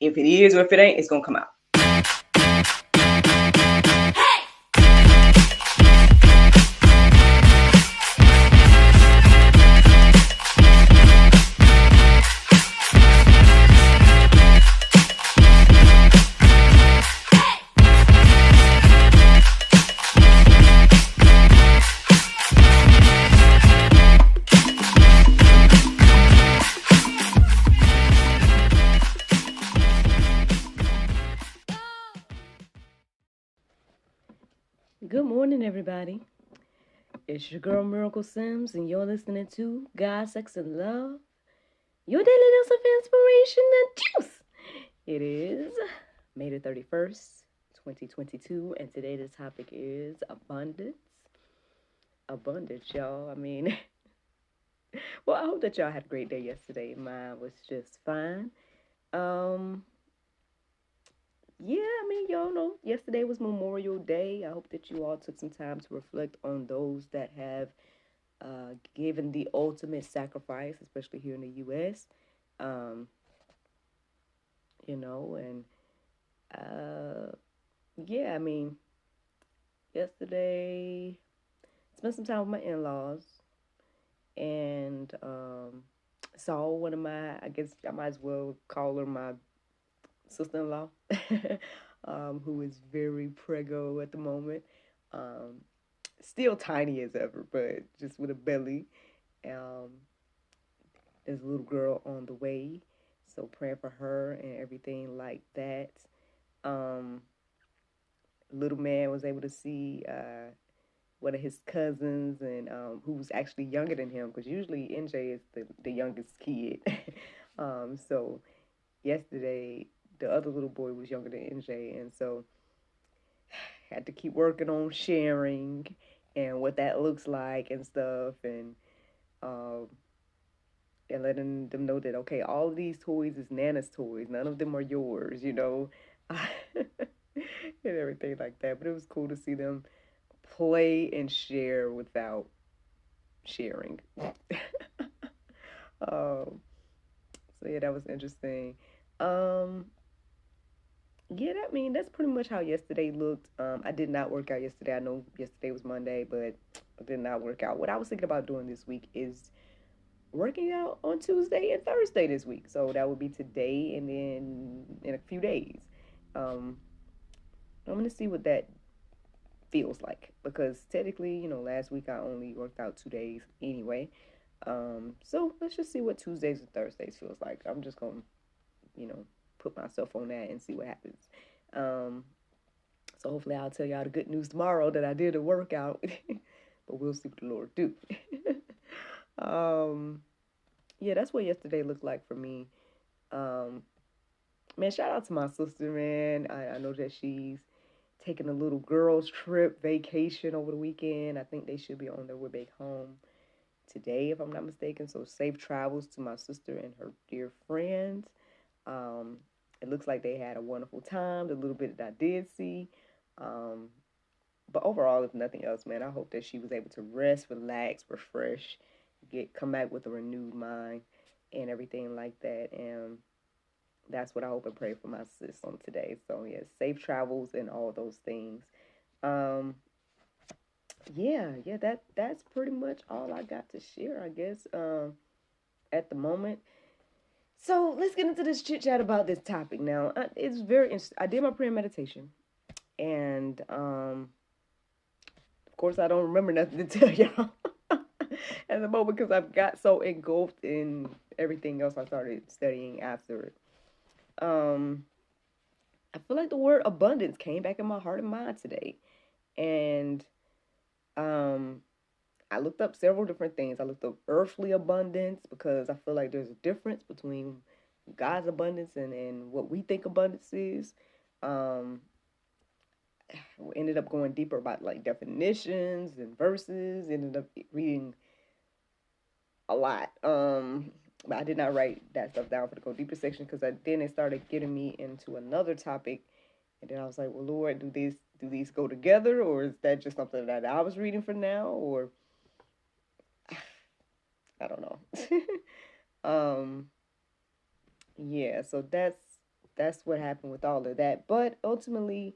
If it is or if it ain't, it's going to come out. Good morning, everybody. It's your girl, Miracle Sims, and you're listening to God, Sex, and Love, your daily dose of inspiration and juice. It is May the 31st, 2022, and today the topic is abundance. Abundance, y'all. I mean, well, I hope that y'all had a great day yesterday. Mine was just fine. Yeah, I mean, y'all know, yesterday was Memorial Day. I hope that you all took some time to reflect on those that have given the ultimate sacrifice, especially here in the U.S. And yeah, I mean, yesterday, spent some time with my in-laws and saw one of my, I guess I might as well call her my sister-in-law, who is very preggo at the moment. Still tiny as ever, but just with a belly. There's a little girl on the way, so praying for her and everything like that. Little man was able to see one of his cousins, and who was actually younger than him, because usually NJ is the youngest kid. So yesterday, the other little boy was younger than NJ, and so had to keep working on sharing and what that looks like and stuff, and letting them know that, okay, all of these toys is Nana's toys. None of them are yours, and everything like that. But it was cool to see them play and share without sharing. So yeah, that was interesting. Yeah, that's pretty much how yesterday looked. I did not work out yesterday. I know yesterday was Monday, but I did not work out. What I was thinking about doing this week is working out on Tuesday and Thursday this week. So that would be today and then in a few days. I'm going to see what that feels like, because technically, last week I only worked out 2 days anyway. So let's just see what Tuesdays and Thursdays feels like. I'm just going to, put myself on that and see what happens. So hopefully I'll tell y'all the good news tomorrow that I did a workout, but we'll see what the Lord do. Yeah, that's what yesterday looked like for me. Man, shout out to my sister, man. I know that she's taking a little girls trip vacation over the weekend. I think they should be on their way back home today, if I'm not mistaken. So safe travels to my sister and her dear friends. It looks like they had a wonderful time, the little bit that I did see. But overall, if nothing else, man, I hope that she was able to rest, relax, refresh, come back with a renewed mind and everything like that. And that's what I hope and pray for my sis on today. So yeah, safe travels and all those things. Yeah, that's pretty much all I got to share, I guess, at the moment. So let's get into this chit chat about this topic now. It's very interesting. I did my prayer meditation, and of course I don't remember nothing to tell y'all at the moment, because I've got so engulfed in everything else I started studying after it. I feel like the word abundance came back in my heart and mind today, and I looked up several different things. I looked up earthly abundance, because I feel like there's a difference between God's abundance and what we think abundance is. We ended up going deeper about like definitions and verses. Ended up reading a lot. But I did not write that stuff down for the go deeper section, because then it started getting me into another topic, and then I was like, well, Lord, do these go together, or is that just something that I was reading for now, or I don't know. Yeah, so that's that's what happened with all of that. But ultimately,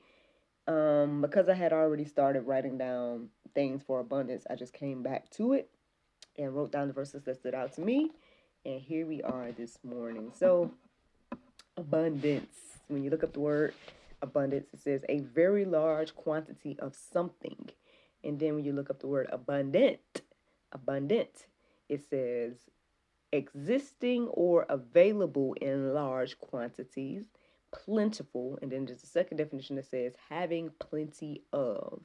because I had already started writing down things for abundance, I just came back to it and wrote down the verses that stood out to me. And here we are this morning. So, abundance. When you look up the word abundance, it says a very large quantity of something. And then when you look up the word abundant, it says existing or available in large quantities, plentiful, and then there's a second definition that says having plenty of.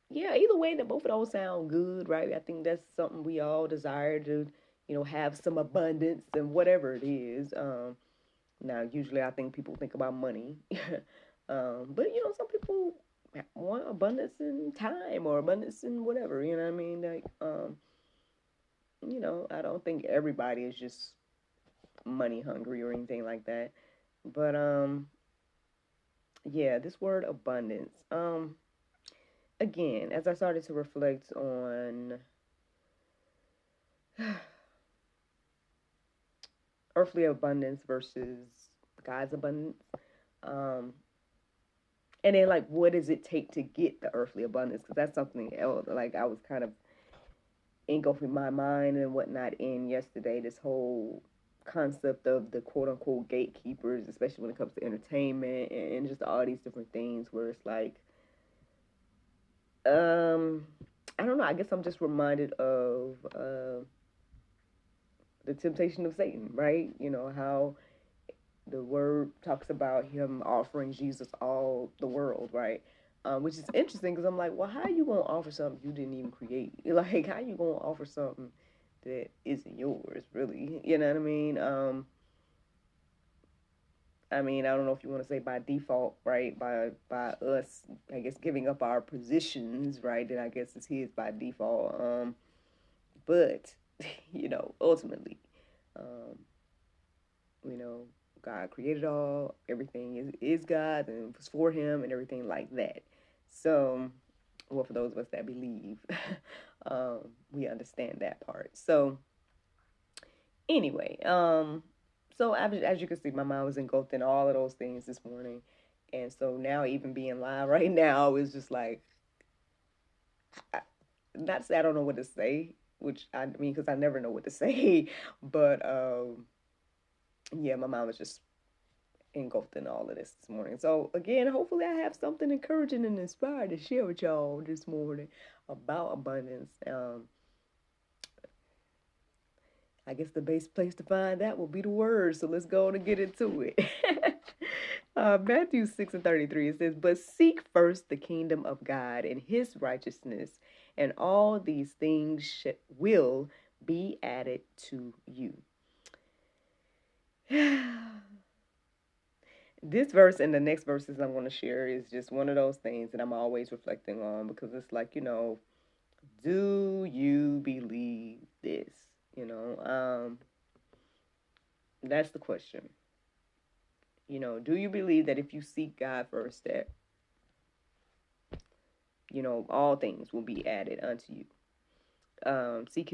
Yeah, either way, that both of those sound good, right? I think that's something we all desire to, have some abundance and whatever it is. Now, usually I think people think about money, but some people want abundance in time or abundance in whatever. You know what I mean? Like, I don't think everybody is just money hungry or anything like that. But yeah, this word abundance. Again, as I started to reflect on earthly abundance versus God's abundance, and then like, what does it take to get the earthly abundance? Because that's something else. Like I was kind of engulfing my mind and whatnot in yesterday. This whole concept of the quote unquote gatekeepers, especially when it comes to entertainment and just all these different things, where it's like, I don't know. I guess I'm just reminded of the temptation of Satan, right? You know how the word talks about him offering Jesus all the world, right? Which is interesting because I'm like, well, how are you gonna offer something you didn't even create? Like, how you gonna offer something that isn't yours, really? You know what I mean, I don't know if you want to say by default, right? By us, I guess giving up our positions, right? Then I guess it's his by default. But ultimately, um, you know, God created all, everything is God and it was for him and everything like that. So, well, for those of us that believe, we understand that part. So, anyway, so as you can see, my mind was engulfed in all of those things this morning. And so now, even being live right now is just like, not to say I don't know what to say, which I mean, because I never know what to say, but yeah, my mind was just engulfed in all of this morning. So again, hopefully I have something encouraging and inspired to share with y'all this morning about abundance. I guess the best place to find that will be the word. So let's go on and get into it. Matthew 6:33, it says, but seek first the kingdom of God and his righteousness, and all these things will be added to you. This verse and the next verses I'm going to share is just one of those things that I'm always reflecting on, because it's like, do you believe this? That's the question. Do you believe that if you seek God first, that, all things will be added unto you? Seek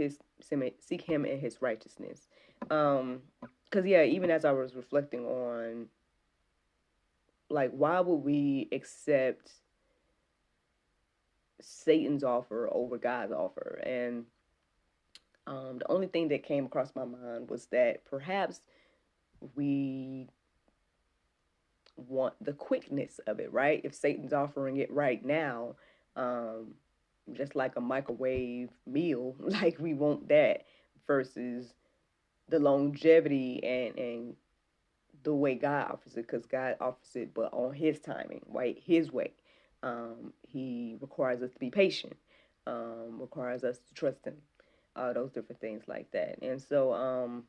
him and his righteousness. Because yeah, even as I was reflecting on, like, why would we accept Satan's offer over God's offer? And the only thing that came across my mind was that perhaps we want the quickness of it, right? If Satan's offering it right now, just like a microwave meal, like we want that versus the longevity and the way God offers it, because God offers it, but on his timing, right? His way. He requires us to be patient, requires us to trust him, those different things like that. And so,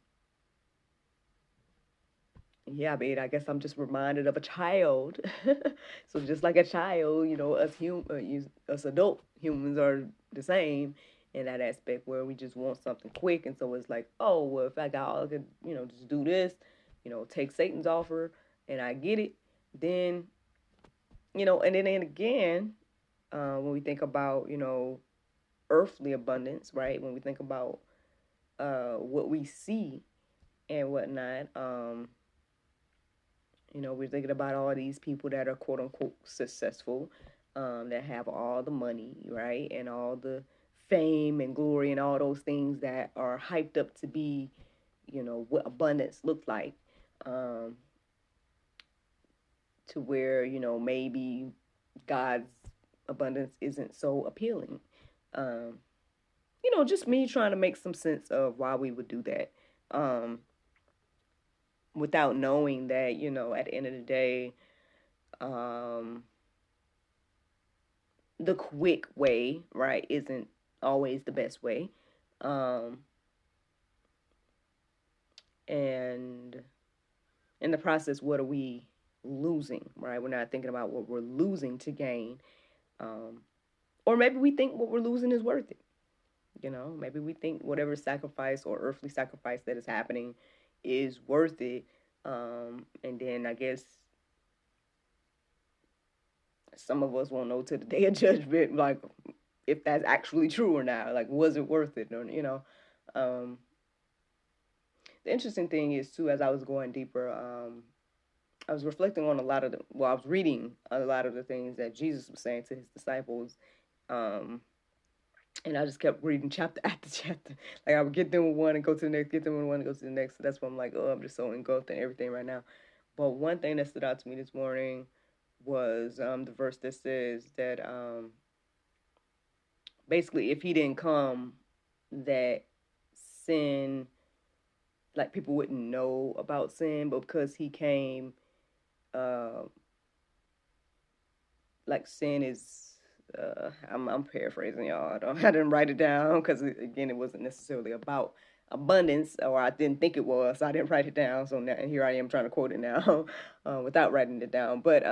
yeah, I mean, I guess I'm just reminded of a child. So just like a child, us adult humans are the same in that aspect, where we just want something quick. And so it's like, oh, well, if I got all I could, just do this, take Satan's offer and I get it, then, and then again, when we think about, earthly abundance, right? When we think about what we see and whatnot, You know, we're thinking about all these people that are quote unquote successful, that have all the money, right? And all the fame and glory and all those things that are hyped up to be, you know, what abundance looks like. Um, to where, you know, maybe God's abundance isn't so appealing. Um, you know, just me trying to make some sense of why we would do that. Without knowing that, you know, at the end of the day, um, the quick way, right, isn't always the best way. Um, and in the process, what are we losing, right? We're not thinking about what we're losing to gain. Um, or maybe we think what we're losing is worth it. You know, maybe we think whatever sacrifice or earthly sacrifice that is happening is worth it. And then I guess some of us won't know to the day of judgment, like if that's actually true or not. Like, was it worth it? Or, you know, um, the interesting thing is too, as I was going deeper, I was reflecting on a lot of I was reading a lot of the things that Jesus was saying to his disciples. Um, and I just kept reading chapter after chapter. Like I would get them with one and go to the next, get them with one and go to the next. So that's why I'm like, oh, I'm just so engulfed in everything right now. But one thing that stood out to me this morning was the verse that says that basically if he didn't come, that sin, like people wouldn't know about sin, but because he came, uh, like sin is. I'm paraphrasing y'all. I didn't write it down because again it wasn't necessarily about abundance, or I didn't think it was. So I didn't write it down. So now here I am trying to quote it now without writing it down. But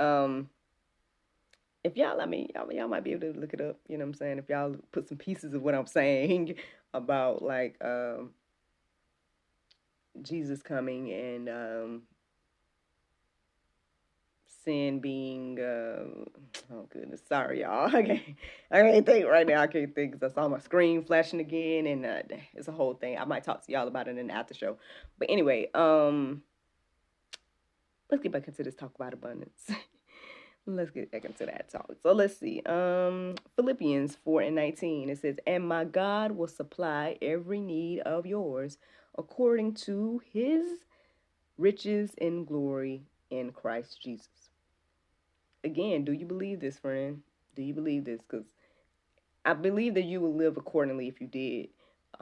if y'all, I mean, y'all might be able to look it up. You know what I'm saying? If y'all put some pieces of what I'm saying about like Jesus coming and sin being oh goodness, sorry y'all. I can't think right now. I can't think because I saw my screen flashing again, and it's a whole thing. I might talk to y'all about it in the after show. But anyway, let's get back into this talk about abundance. Let's get back into that talk. So let's see. Philippians 4:19. It says, "And my God will supply every need of yours according to his riches in glory in Christ Jesus." Again, do you believe this, friend? Do you believe this? Because I believe that you will live accordingly if you did.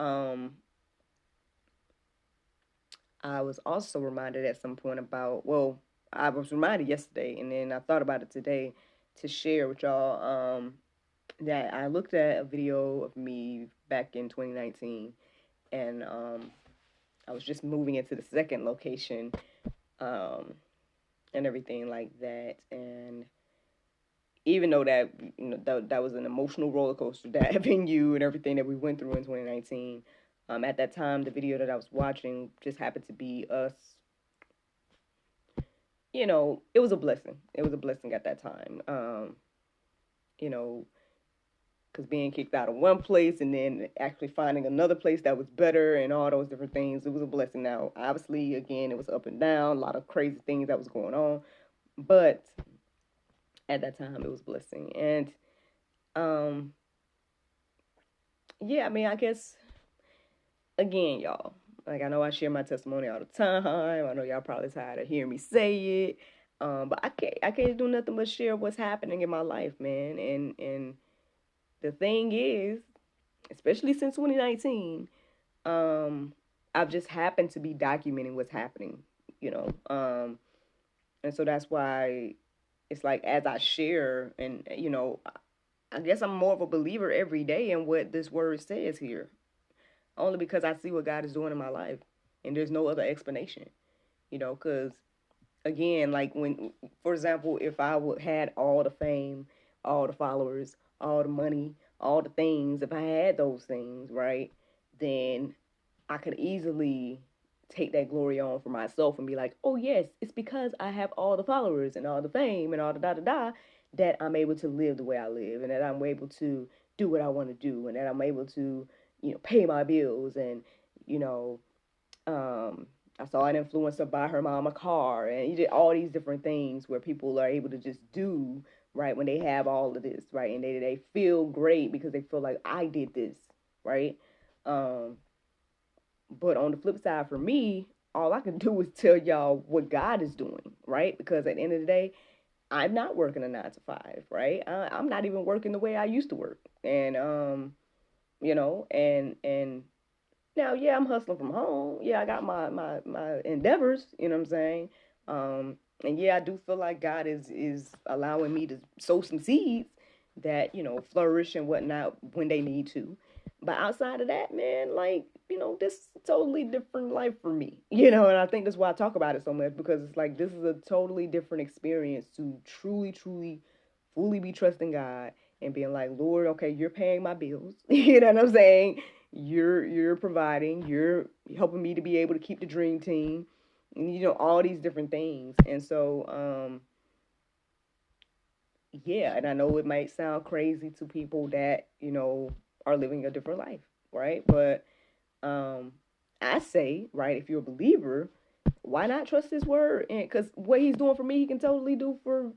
I was also reminded at some point about, well, I was reminded yesterday, and then I thought about it today to share with y'all that I looked at a video of me back in 2019, and I was just moving into the second location um, and everything like that. And even though that, you know, that was an emotional roller coaster, that venue and everything that we went through in 2019, at that time, the video that I was watching just happened to be us. You know, it was a blessing. It was a blessing at that time. You know, because being kicked out of one place and then actually finding another place that was better and all those different things, it was a blessing. Now, obviously, again, it was up and down, a lot of crazy things that was going on, but at that time, it was a blessing. And um, yeah, I mean, I guess again, y'all, like I know I share my testimony all the time. I know y'all probably tired of hearing me say it. But I can't do nothing but share what's happening in my life, man. And the thing is, especially since 2019, I've just happened to be documenting what's happening, you know. And so that's why it's like as I share, and you know, I guess I'm more of a believer every day in what this word says here, only because I see what God is doing in my life, and there's no other explanation, you know. Because again, like when, for example, if I would had all the fame, all the followers, all the money, all the things, if I had those things, right, then I could easily take that glory on for myself and be like, oh yes, it's because I have all the followers and all the fame and all the da da da that I'm able to live the way I live, and that I'm able to do what I want to do, and that I'm able to, you know, pay my bills and, you know, um, I saw an influencer buy her mom a car, and you did all these different things where people are able to just do right when they have all of this, right, and they feel great because they feel like I did this, right. Um, but on the flip side, for me, all I can do is tell y'all what God is doing, right? Because at the end of the day, I'm not working a 9 to 5, right? I'm not even working the way I used to work, and and now, yeah, I'm hustling from home. Yeah, I got my endeavors. You know what I'm saying? And yeah, I do feel like God is allowing me to sow some seeds that flourish and whatnot when they need to. But outside of that, man, like this is a totally different life for me. And I think that's why I talk about it so much because it's like this is a totally different experience to truly, truly, fully be trusting God and being like, Lord, okay, you're paying my bills. You know what I'm saying? You're providing, you're helping me to be able to keep the dream team, and all these different things. And so yeah, and I know it might sound crazy to people that are living a different life, right? But I say, right, if you're a believer, why not trust his word? And because what he's doing for me, he can totally do for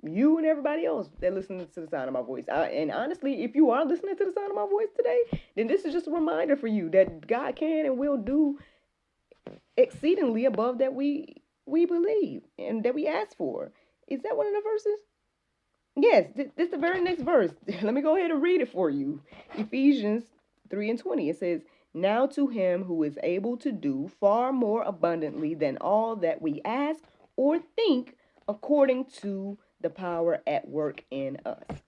you and everybody else that listens to the sound of my voice. And honestly, if you are listening to the sound of my voice today, then this is just a reminder for you that God can and will do exceedingly above that we believe and that we ask for. Is that one of the verses? Yes, this is the very next verse. Let me go ahead and read it for you. Ephesians 3:20. It says, "Now to him who is able to do far more abundantly than all that we ask or think, according to the power at work in us."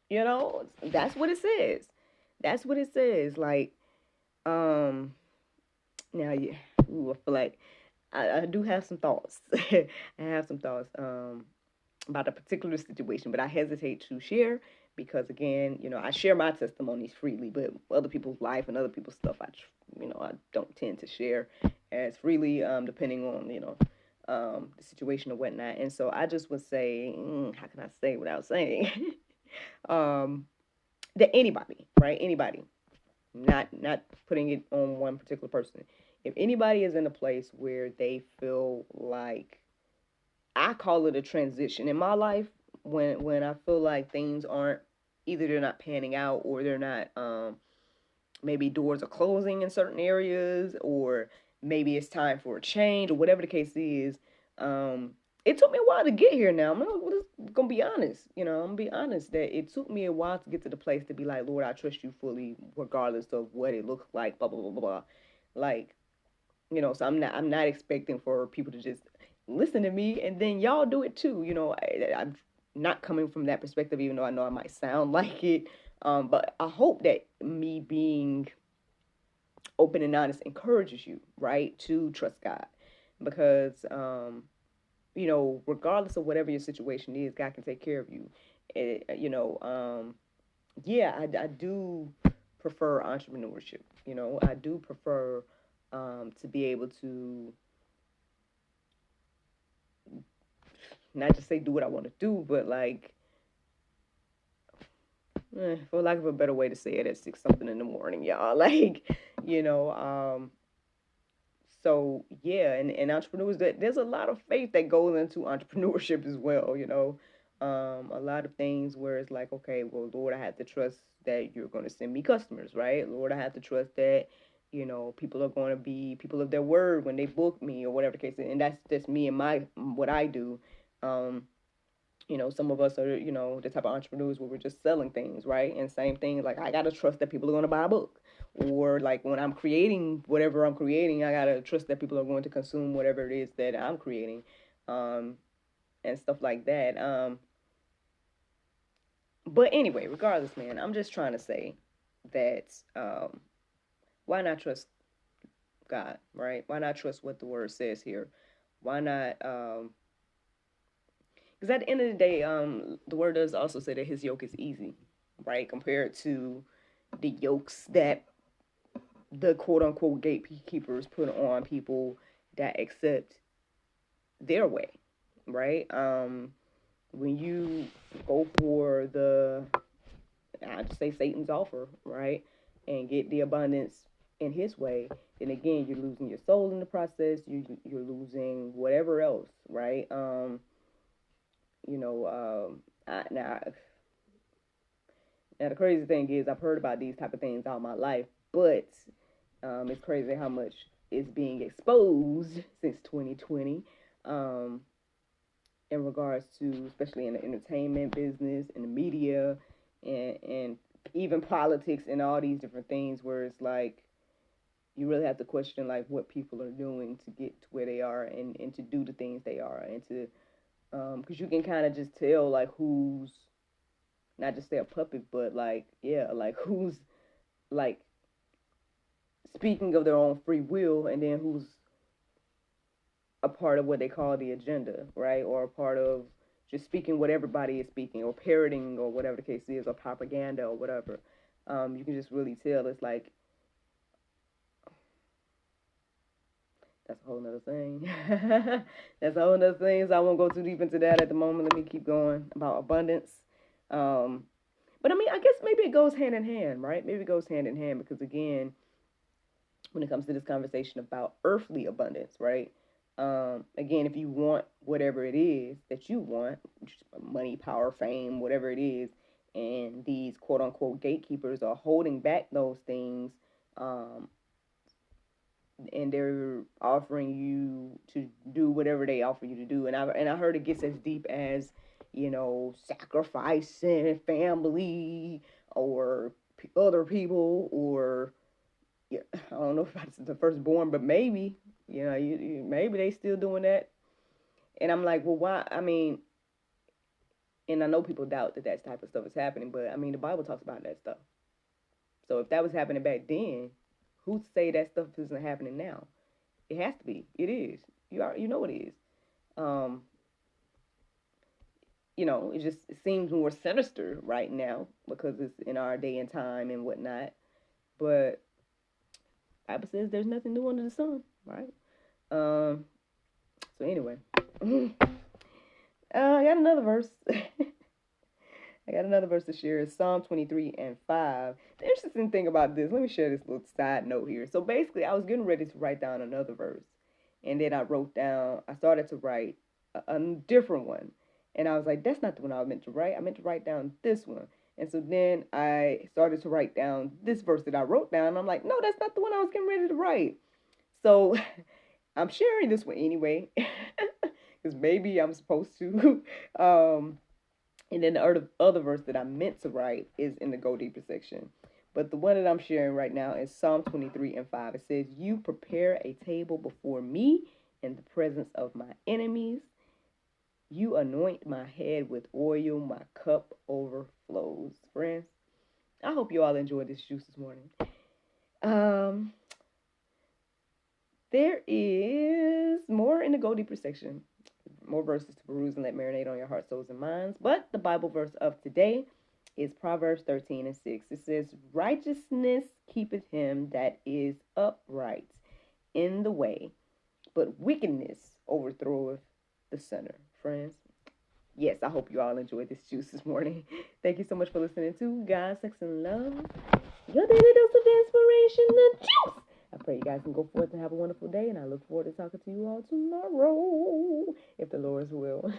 That's what it says. That's what it says. Like, now, yeah, ooh, I feel like I do have some thoughts. I have some thoughts about a particular situation, but I hesitate to share because, again, I share my testimonies freely, but other people's life and other people's stuff, I don't tend to share as freely, depending on, the situation or whatnot. And so I just would say, how can I say without saying, that anybody, right? Anybody, not putting it on one particular person. If anybody is in a place where they feel like, I call it a transition in my life, when I feel like things aren't, either they're not panning out or they're not, maybe doors are closing in certain areas, or maybe it's time for a change, or whatever the case is. It took me a while to get here. Now I'm gonna be honest. I'm gonna be honest that it took me a while to get to the place to be like, Lord, I trust you fully, regardless of what it looks like. Blah blah blah blah blah. Like, so I'm not expecting for people to just listen to me and then y'all do it too. I'm not coming from that perspective, even though I know I might sound like it. But I hope that me being open and honest encourages you, right, to trust God, because regardless of whatever your situation is, God can take care of you. Yeah, I do prefer entrepreneurship. I do prefer to be able to not just say do what I want to do, but like, for lack of a better way to say it, at 6 something in the morning, y'all. Like, so yeah, and entrepreneurs, there's a lot of faith that goes into entrepreneurship as well. A lot of things where it's like, okay, well, Lord, I have to trust that you're going to send me customers, right? Lord, I have to trust that people are going to be people of their word when they book me or whatever the case is. And that's just me and what I do. Some of us are, the type of entrepreneurs where we're just selling things, right? And same thing, like, I got to trust that people are going to buy a book. Or like when I'm creating whatever I'm creating, I got to trust that people are going to consume whatever it is that I'm creating, and stuff like that. But anyway, regardless, man, I'm just trying to say that why not trust God, right? Why not trust what the word says here? Why not because at the end of the day, the word does also say that his yoke is easy, right? Compared to the yokes that the quote unquote gatekeepers put on people that accept their way, right? When you go for I just say Satan's offer, right? And get the abundance in his way, And again, you're losing your soul in the process. You're losing whatever else, right? You know, now the crazy thing is, I've heard about these type of things all my life, but it's crazy how much is being exposed since 2020, in regards to, especially in the entertainment business, in the media, and even politics and all these different things, where it's like you really have to question like what people are doing to get to where they are, and to do the things they are, and to because you can kind of just tell like who's not just say a puppet, but like, yeah, like who's like speaking of their own free will, and then who's a part of what they call the agenda, right? Or a part of just speaking what everybody is speaking, or parroting, or whatever the case is, or propaganda, or whatever. You can just really tell. It's like, that's a whole nother thing. That's a whole nother thing, so I won't go too deep into that at the moment. Let me keep going about abundance. But I mean, I guess maybe it goes hand in hand, right? Maybe it goes hand in hand, because again, when it comes to this conversation about earthly abundance, right? Again, if you want whatever it is that you want, money, power, fame, whatever it is, and these quote unquote gatekeepers are holding back those things, and they're offering you to do whatever they offer you to do. And I heard it gets as deep as, you know, sacrificing family or other people, or, yeah, I don't know if that's the firstborn, but maybe, you know, maybe they still doing that. And I'm like, well, why? I mean, and I know people doubt that type of stuff is happening, but I mean, the Bible talks about that stuff. So if that was happening back then, who's to say that stuff isn't happening now? It has to be. It is. You know it is. You know, it seems more sinister right now because it's in our day and time and whatnot. But Bible says there's nothing new under the sun, right? So anyway, I got another verse. I got another verse to share. It's Psalm 23:5. The interesting thing about this, let me share this little side note here. So basically, I was getting ready to write down another verse, and then I started to write a different one. And I was like, that's not the one I meant to write. I meant to write down this one. And so then I started to write down this verse that I wrote down. And I'm like, no, that's not the one I was getting ready to write. So I'm sharing this one anyway, because maybe I'm supposed to. And then the other verse that I meant to write is in the Go Deeper section. But the one that I'm sharing right now is Psalm 23:5. It says, you prepare a table before me in the presence of my enemies. You anoint my head with oil. My cup overflows. Friends, I hope you all enjoyed this juice this morning. There is more in the Go Deeper section. More verses to peruse and let marinate on your heart, souls, and minds. But the Bible verse of today is Proverbs 13:6. It says, righteousness keepeth him that is upright in the way, but wickedness overthroweth the sinner. Friends, yes, I hope you all enjoyed this juice this morning. Thank you so much for listening to God, Sex, and Love, your daily dose of inspiration, the juice. I pray you guys can go forth and have a wonderful day, and I look forward to talking to you all tomorrow, if the Lord's will.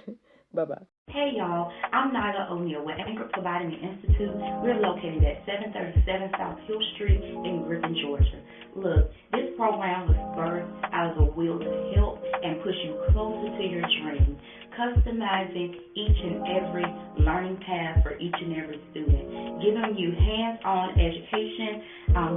Bye-bye. Hey, y'all. I'm Nyla O'Neal with Anchor Providing Institute. We're located at 737 South Hill Street in Griffin, Georgia. Look, this program was birthed out of a will to help and push you closer to your dream, customizing each and every learning path for each and every student, giving you hands-on education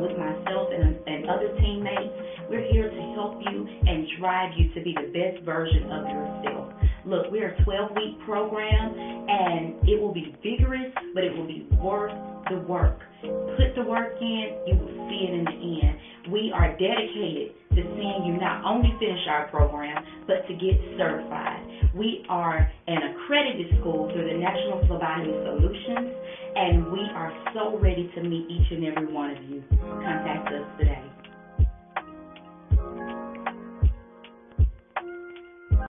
with myself and other teammates. We're here to help you and drive you to be the best version of yourself. Look, we're a 12-week program, and it will be vigorous, but it will be worth the work. Put the work in, you will see it in the end. We are dedicated to seeing you not only finish our program, but to get certified. We are an accredited school through the National Phlebotomy Solutions, and we are so ready to meet each and every one of you. Contact us today.